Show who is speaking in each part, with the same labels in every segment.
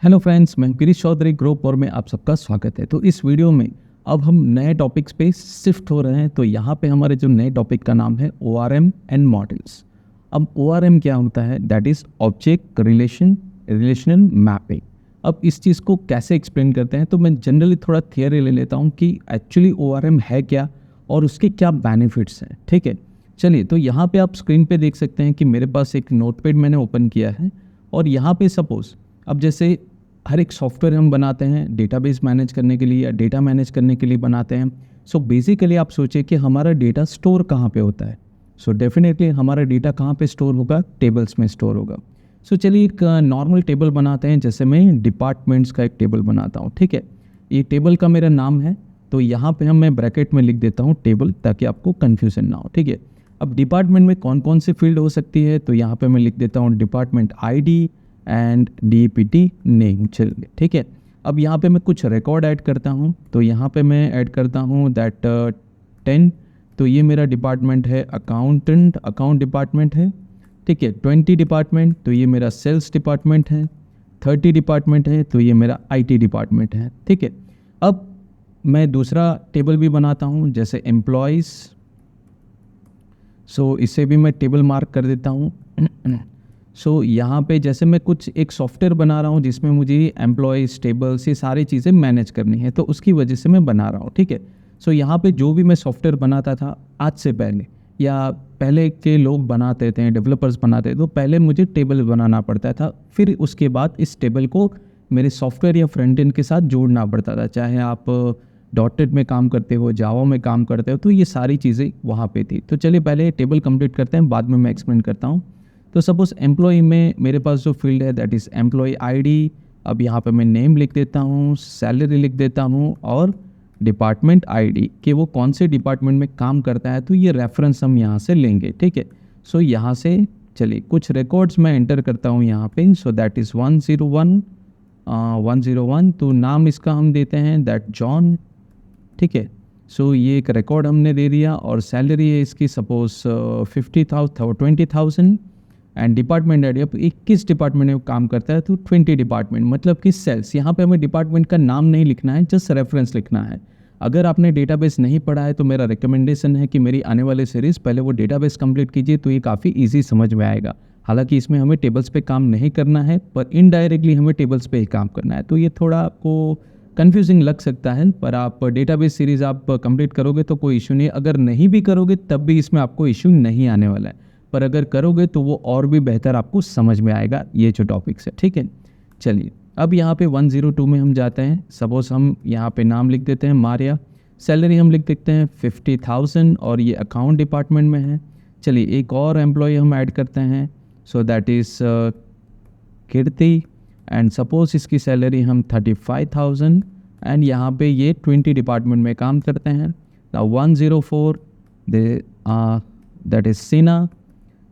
Speaker 1: Hello friends, मैं Girish Chaudhary group और में आप सबका स्वागत है। तो इस वीडियो में अब हम नए टॉपिक्स पे शिफ्ट हो रहे हैं। तो यहाँ पे हमारे जो नए टॉपिक का नाम है ORM एंड मॉडल्स। अब ORM क्या होता है? That is object relational mapping. अब इस चीज़ को कैसे एक्सप्लेन करते हैं, तो मैं जनरली थोड़ा थियरी ले लेता हूँ कि एक्चुअली ORM है क्या और उसके क्या बेनिफिट्स हैं। ठीक है, चलिए। तो यहाँ पे आप स्क्रीन पे देख सकते हैं कि मेरे पास एक नोटपैड मैंने ओपन किया है और यहाँ पे सपोज अब जैसे हर एक सॉफ्टवेयर हम बनाते हैं डेटाबेस मैनेज करने के लिए या डेटा मैनेज करने के लिए बनाते हैं। सो बेसिकली आप सोचिए कि हमारा डेटा स्टोर कहाँ पे होता है। सो डेफिनेटली हमारा डेटा कहाँ पे स्टोर होगा? टेबल्स में स्टोर होगा। सो चलिए एक नॉर्मल टेबल बनाते हैं। जैसे मैं डिपार्टमेंट्स का एक टेबल बनाता हूँ। ठीक है, ये टेबल का मेरा नाम है। तो यहाँ पे मैं ब्रैकेट में लिख देता हूँ टेबल, ताकि आपको कन्फ्यूजन ना हो। ठीक है, अब डिपार्टमेंट में कौन कौन सी फील्ड हो सकती है, तो यहाँ पे मैं लिख देता हूँ department ID and DPT name. चलिए, ठीक है। अब यहाँ पे मैं कुछ रिकॉर्ड ऐड करता हूँ। तो यहाँ पे मैं ऐड करता हूँ दैट 10। तो ये मेरा डिपार्टमेंट है अकाउंट डिपार्टमेंट है। ठीक है, 20 डिपार्टमेंट, तो ये मेरा सेल्स डिपार्टमेंट है। 30 डिपार्टमेंट है, तो ये मेरा IT डिपार्टमेंट है। ठीक है, अब मैं दूसरा टेबल भी बनाता हूँ, जैसे एम्प्लॉयज़। सो इसे भी मैं टेबल मार्क कर देता हूँ। सो यहाँ पे जैसे मैं कुछ एक सॉफ्टवेयर बना रहा हूँ जिसमें मुझे एम्प्लॉयज़ टेबल्स ये सारी चीज़ें मैनेज करनी है, तो उसकी वजह से मैं बना रहा हूँ। ठीक है, सो यहाँ पे जो भी मैं सॉफ्टवेयर बनाता था आज से पहले या पहले के लोग बनाते थे, डेवलपर्स बनाते थे, तो पहले मुझे टेबल बनाना पड़ता था। फिर उसके बाद इस टेबल को मेरे सॉफ्टवेयर या फ्रंट एंड के साथ जोड़ना पड़ता था। चाहे आप डॉटेड में काम करते हो, जावा में काम करते हो, तो ये सारी चीज़ें वहाँ पे थी। तो चलिए पहले टेबल कंप्लीट करते हैं, बाद में मैं एक्सप्लेन करता हूँ। तो सपोज़ एम्प्लॉय में मेरे पास जो फील्ड है दैट इज़ एम्प्लॉय ID। अब यहाँ पे मैं नेम लिख देता हूँ, सैलरी लिख देता हूँ और डिपार्टमेंट ID कि वो कौन से डिपार्टमेंट में काम करता है। तो ये रेफरेंस हम यहाँ से लेंगे। ठीक है, सो यहाँ से चलिए कुछ रिकॉर्ड्स मैं एंटर करता हूँ यहाँ पे। So that is 101। तो नाम इसका हम देते हैं दैट जॉन। ठीक है, सो ये एक रिकॉर्ड हमने दे दिया और सैलरी है इसकी सपोज 20,000 एंड डिपार्टमेंट ID। अब 21 डिपार्टमेंट में काम करता है, तो 20 डिपार्टमेंट मतलब कि सेल्स। यहाँ पे हमें डिपार्टमेंट का नाम नहीं लिखना है, जस्ट रेफरेंस लिखना है। अगर आपने डेटाबेस नहीं पढ़ा है तो मेरा रिकमेंडेशन है कि मेरी आने वाले सीरीज़ पहले वो डेटाबेस कंप्लीट कीजिए, तो ये काफ़ी इजी समझ में आएगा। हालांकि इसमें हमें टेबल्स पे काम नहीं करना है, पर इनडायरेक्टली हमें टेबल्स पे ही काम करना है। तो ये थोड़ा आपको कन्फ्यूजिंग लग सकता है, पर आप डेटाबेस सीरीज़ आप कंप्लीट करोगे तो कोई इशू नहीं। अगर नहीं भी करोगे तब भी इसमें आपको इशू नहीं आने वाला है, पर अगर करोगे तो वो और भी बेहतर आपको समझ में आएगा ये जो टॉपिक्स है। ठीक है, चलिए अब यहाँ पे 102 में हम जाते हैं। सपोज हम यहाँ पे नाम लिख देते हैं मारिया। सैलरी हम लिख देते हैं 50,000 और ये अकाउंट डिपार्टमेंट में है। चलिए एक और एम्प्लॉय हम ऐड करते हैं। So that is Kirti and suppose इसकी सैलरी हम 35,000 एंड यहाँ पे ये 20 डिपार्टमेंट में काम करते हैं। 104 दैट इज़ सीना।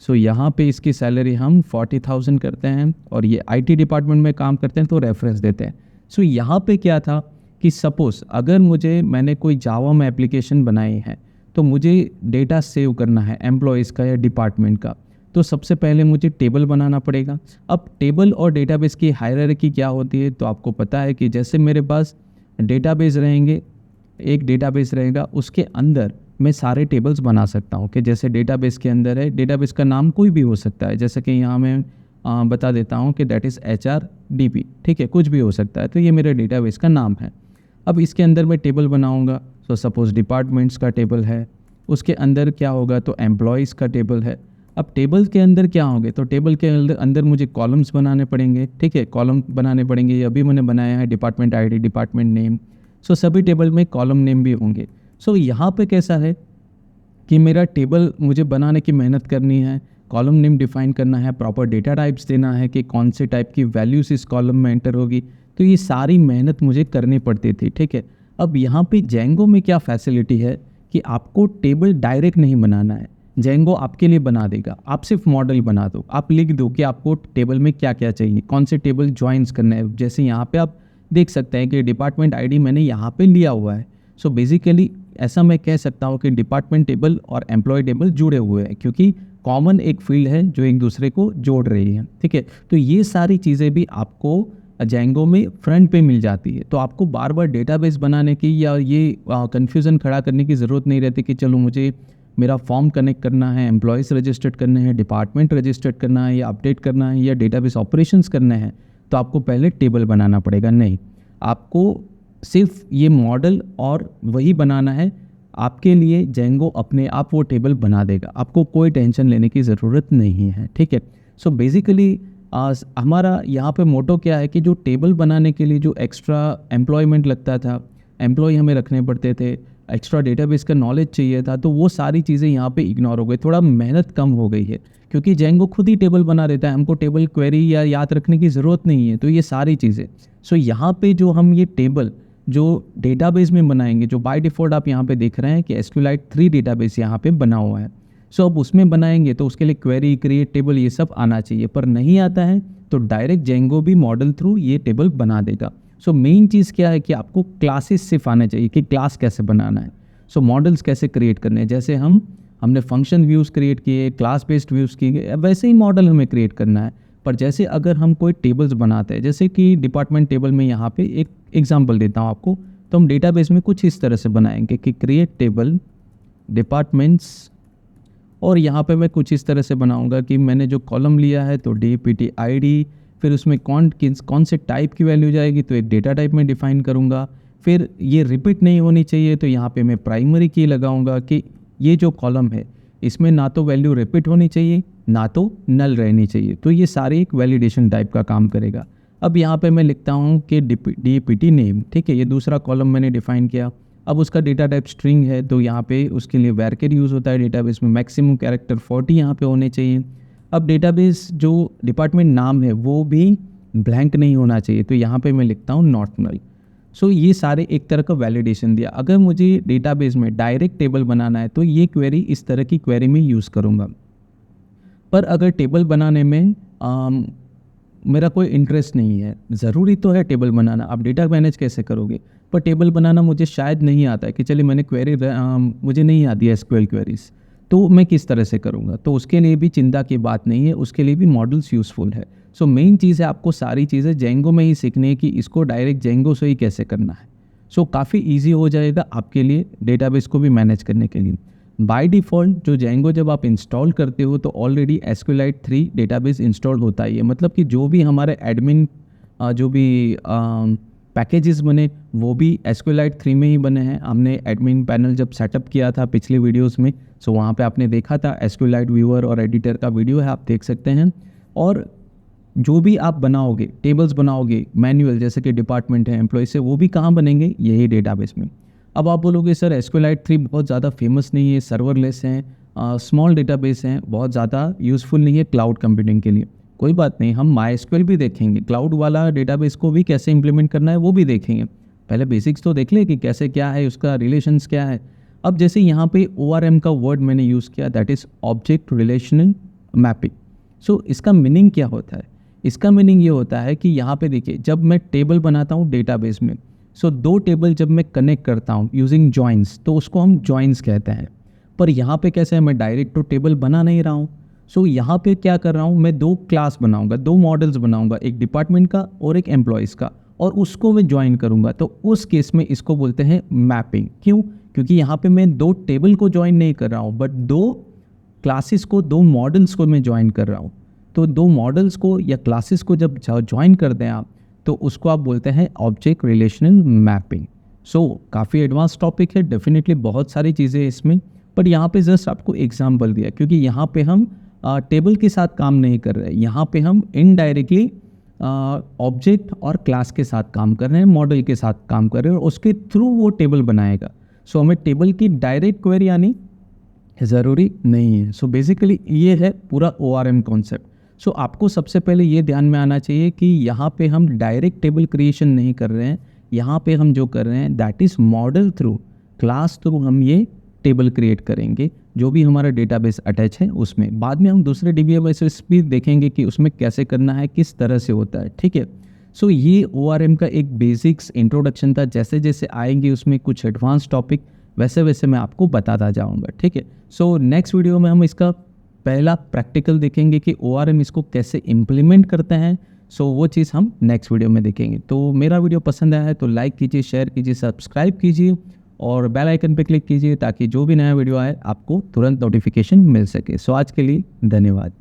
Speaker 1: सो यहाँ पे इसकी सैलरी हम 40,000 करते हैं और ये IT डिपार्टमेंट में काम करते हैं, तो रेफरेंस देते हैं। सो यहाँ पे क्या था कि सपोज़ अगर मैंने कोई जावा में एप्लीकेशन बनाई है, तो मुझे डेटा सेव करना है एम्प्लॉयज़ का या डिपार्टमेंट का, तो सबसे पहले मुझे टेबल बनाना पड़ेगा। अब टेबल और डेटाबेस की हायरार्की क्या होती है, तो आपको पता है कि जैसे मेरे पास डेटाबेस रहेंगे, एक डेटाबेस रहेगा, उसके अंदर मैं सारे टेबल्स बना सकता हूँ। कि जैसे डेटाबेस के अंदर है, डेटाबेस का नाम कोई भी हो सकता है। जैसे कि यहाँ मैं बता देता हूँ कि दैट इज़ HRDP। ठीक है, कुछ भी हो सकता है। तो ये मेरे डेटाबेस का नाम है। अब इसके अंदर मैं टेबल बनाऊँगा। सो सपोज़ डिपार्टमेंट्स का टेबल है, उसके अंदर क्या होगा, तो एम्प्लॉयज़ का टेबल है। अब टेबल के अंदर क्या होंगे, तो टेबल के अंदर मुझे कॉलम्स बनाने पड़ेंगे। ठीक है, कॉलम बनाने पड़ेंगे। ये अभी मैंने बनाया है डिपार्टमेंट ID, डिपार्टमेंट नेम। सो सभी टेबल में कॉलम नेम भी होंगे। सो यहाँ पे कैसा है कि मेरा टेबल मुझे बनाने की मेहनत करनी है, कॉलम नेम डिफाइन करना है, प्रॉपर डेटा टाइप्स देना है कि कौन से टाइप की वैल्यूज़ इस कॉलम में एंटर होगी। तो ये सारी मेहनत मुझे करनी पड़ती थी। ठीक है, अब यहाँ पे जेंगो में क्या फैसिलिटी है कि आपको टेबल डायरेक्ट नहीं बनाना है, जेंगो आपके लिए बना देगा। आप सिर्फ मॉडल बना दो, आप लिख दो कि आपको टेबल में क्या क्या चाहिए, कौन से टेबल ज्वाइंस करना है। जैसे यहाँ पे आप देख सकते हैं कि डिपार्टमेंट ID मैंने यहाँ पे लिया हुआ है। सो बेसिकली ऐसा मैं कह सकता हूँ कि डिपार्टमेंट टेबल और एम्प्लॉय टेबल जुड़े हुए हैं, क्योंकि कॉमन एक फील्ड है जो एक दूसरे को जोड़ रही है। ठीक है, तो ये सारी चीज़ें भी आपको जेंगो में फ्रंट पे मिल जाती है। तो आपको बार बार डेटाबेस बनाने की या ये कन्फ्यूज़न खड़ा करने की ज़रूरत नहीं रहती कि चलो मुझे मेरा फॉर्म कनेक्ट करना है, एम्प्लॉयज़ रजिस्टर्ड करने हैं, डिपार्टमेंट रजिस्टर्ड करना है या अपडेट करना है या डेटाबेस ऑपरेशंस करने हैं, तो आपको पहले टेबल बनाना पड़ेगा। नहीं, आपको सिर्फ ये मॉडल और वही बनाना है, आपके लिए जेंगो अपने आप वो टेबल बना देगा, आपको कोई टेंशन लेने की ज़रूरत नहीं है। ठीक है। सो बेसिकली हमारा यहाँ पे मोटो क्या है कि जो टेबल बनाने के लिए जो एक्स्ट्रा एम्प्लॉयमेंट लगता था, एम्प्लॉय हमें रखने पड़ते थे, एक्स्ट्रा डेटाबेस का नॉलेज चाहिए था, तो वो सारी चीज़ें यहाँ पे इग्नोर हो गई, थोड़ा मेहनत कम हो गई है क्योंकि जेंगो खुद ही टेबल बना देता है, हमको टेबल क्वेरी या याद रखने की ज़रूरत नहीं है। तो ये सारी चीज़ें, सो यहाँ पे जो हम ये टेबल जो डेटाबेस में बनाएंगे, जो बाय डिफ़ॉल्ट आप यहाँ पे देख रहे हैं कि SQLite 3 डेटाबेस यहाँ पे बना हुआ है। सो अब उसमें बनाएंगे तो उसके लिए क्वेरी, क्रिएट टेबल ये सब आना चाहिए, पर नहीं आता है तो डायरेक्ट जेंगो भी मॉडल थ्रू ये टेबल बना देगा। सो मेन चीज़ क्या है कि आपको क्लासेस सिर्फ आना चाहिए कि क्लास कैसे बनाना है, सो मॉडल्स कैसे क्रिएट करने हैं। जैसे हमने फंक्शन व्यूज़ क्रिएट किए, क्लास बेस्ड व्यूज़ किए, वैसे ही मॉडल हमें क्रिएट करना है। पर जैसे अगर हम कोई टेबल्स बनाते हैं, जैसे कि डिपार्टमेंट टेबल में यहाँ पे एक एग्जांपल देता हूँ आपको, तो हम डेटाबेस में कुछ इस तरह से बनाएंगे कि क्रिएट टेबल डिपार्टमेंट्स, और यहाँ पे मैं कुछ इस तरह से बनाऊंगा कि मैंने जो कॉलम लिया है तो DPT ID, फिर उसमें कौन से टाइप की वैल्यू जाएगी तो एक डेटा टाइप में डिफाइन करूँगा। फिर ये रिपीट नहीं होनी चाहिए तो यहाँ पे मैं प्राइमरी की लगाऊंगा कि ये जो कॉलम है इसमें ना तो वैल्यू रिपीट होनी चाहिए ना तो नल रहनी चाहिए। तो ये सारे एक वैलिडेशन टाइप का काम करेगा। अब यहाँ पे मैं लिखता हूँ कि DPT नेम, ठीक है, ये दूसरा कॉलम मैंने डिफाइन किया। अब उसका डेटा टाइप स्ट्रिंग है तो यहाँ पे उसके लिए वैरकेर यूज़ होता है डेटाबेस में, मैक्सिमम कैरेक्टर 40 यहाँ पे होने चाहिए। अब डेटाबेस जो डिपार्टमेंट नाम है वो भी ब्लैंक नहीं होना चाहिए, तो यहाँ पे मैं लिखता हूँ नॉट नल। सो ये सारे एक तरह का वैलिडेशन दिया। अगर मुझे डेटाबेस में डायरेक्ट टेबल बनाना है तो ये क्वेरी इस तरह की क्वेरी में यूज़ करूँगा। पर अगर टेबल बनाने में मेरा कोई इंटरेस्ट नहीं है, ज़रूरी तो है टेबल बनाना, आप डेटा मैनेज कैसे करोगे, पर टेबल बनाना मुझे शायद नहीं आता है कि चलिए मैंने क्वेरी मुझे नहीं आती है SQL क्वेरीज, तो मैं किस तरह से करूँगा। तो उसके लिए भी चिंता की बात नहीं है, उसके लिए भी मॉडल्स यूज़फुल है। सो मेन चीज़ है आपको सारी चीज़ें जेंगो में ही सीखनी है कि इसको डायरेक्ट जेंगो से ही कैसे करना है। सो काफ़ी ईजी हो जाएगा आपके लिए डेटाबेस को भी मैनेज करने के लिए। बाय डिफ़ॉल्ट जो जेंगो जब आप इंस्टॉल करते हो तो ऑलरेडी SQLite 3 डेटाबेस इंस्टॉल होता ही है, मतलब कि जो भी हमारे एडमिन जो भी पैकेजेस बने वो भी SQLite 3 में ही बने हैं। हमने एडमिन पैनल जब सेटअप किया था पिछले वीडियोस में, सो वहाँ पे आपने देखा था SQLite व्यूअर और एडिटर का वीडियो है, आप देख सकते हैं। और जो भी आप बनाओगे, टेबल्स बनाओगे मैनुअल, जैसे कि डिपार्टमेंट है, एम्प्लॉय से, वो भी कहाँ बनेंगे, यही डेटाबेस में। अब आप बोलोगे सर SQLite 3 बहुत ज़्यादा फेमस नहीं है, सर्वरलेस हैं, स्मॉल डेटाबेस हैं, बहुत ज़्यादा यूज़फुल नहीं है क्लाउड कंप्यूटिंग के लिए। कोई बात नहीं, हम MySQL भी देखेंगे, क्लाउड वाला डेटाबेस को भी कैसे इंप्लीमेंट करना है वो भी देखेंगे। पहले बेसिक्स तो देख ले कि कैसे क्या है, उसका रिलेशंस क्या है। अब जैसे यहाँ पे ORM का वर्ड मैंने यूज़ किया, that is object relational mapping. So इसका मीनिंग क्या होता है? इसका मीनिंग ये होता है कि यहाँ पे देखिए, जब मैं टेबल बनाता हूँ डेटाबेस में, सो दो टेबल जब मैं कनेक्ट करता हूँ यूजिंग जॉइंस, तो उसको हम जॉइंस कहते हैं। पर यहाँ पे कैसे है, मैं डायरेक्ट तो टेबल बना नहीं रहा हूँ। सो यहाँ पे क्या कर रहा हूँ, मैं दो क्लास बनाऊंगा, दो मॉडल्स बनाऊंगा, एक डिपार्टमेंट का और एक एम्प्लॉयज़ का, और उसको मैं ज्वाइन करूँगा। तो उस केस में इसको बोलते हैं मैपिंग। क्यों? क्योंकि यहाँ पे मैं दो टेबल को ज्वाइन नहीं कर रहा हूँ, बट दो क्लासेस को, दो मॉडल्स को मैं ज्वाइन कर रहा हूँ। तो दो मॉडल्स को या क्लासेस को जब ज्वाइन कर दें आप, तो उसको आप बोलते हैं ऑब्जेक्ट रिलेशनल मैपिंग। सो काफ़ी एडवांस टॉपिक है, डेफिनेटली बहुत सारी चीज़ें हैं इसमें, बट यहाँ पे जस्ट आपको एग्जांपल दिया, क्योंकि यहाँ पे हम टेबल के साथ काम नहीं कर रहे हैं, यहाँ पे हम इनडायरेक्टली ऑब्जेक्ट और क्लास के साथ काम कर रहे हैं, मॉडल के साथ काम कर रहे हैं, और उसके थ्रू वो टेबल बनाएगा। सो हमें टेबल की डायरेक्ट क्वेरी आनी ज़रूरी नहीं है। सो बेसिकली ये है पूरा ORM कॉन्सेप्ट। सो आपको सबसे पहले ये ध्यान में आना चाहिए कि यहाँ पे हम डायरेक्ट टेबल क्रिएशन नहीं कर रहे हैं, यहाँ पे हम जो कर रहे हैं that is model through, class through हम ये टेबल क्रिएट करेंगे, जो भी हमारा डेटाबेस अटैच है उसमें। बाद में हम दूसरे DBMS भी देखेंगे कि उसमें कैसे करना है, किस तरह से होता है, ठीक है। सो ये ORM का एक बेसिक्स इंट्रोडक्शन था। जैसे जैसे आएंगे उसमें कुछ एडवांस टॉपिक, वैसे वैसे मैं आपको बताता जाऊँगा, ठीक है। सो नेक्स्ट वीडियो में हम इसका पहला प्रैक्टिकल देखेंगे कि ORM इसको कैसे इम्प्लीमेंट करते हैं। सो वो चीज़ हम नेक्स्ट वीडियो में देखेंगे। तो मेरा वीडियो पसंद आया है तो लाइक कीजिए, शेयर कीजिए, सब्सक्राइब कीजिए और बेल आइकन पे क्लिक कीजिए ताकि जो भी नया वीडियो आए आपको तुरंत नोटिफिकेशन मिल सके। सो आज के लिए धन्यवाद।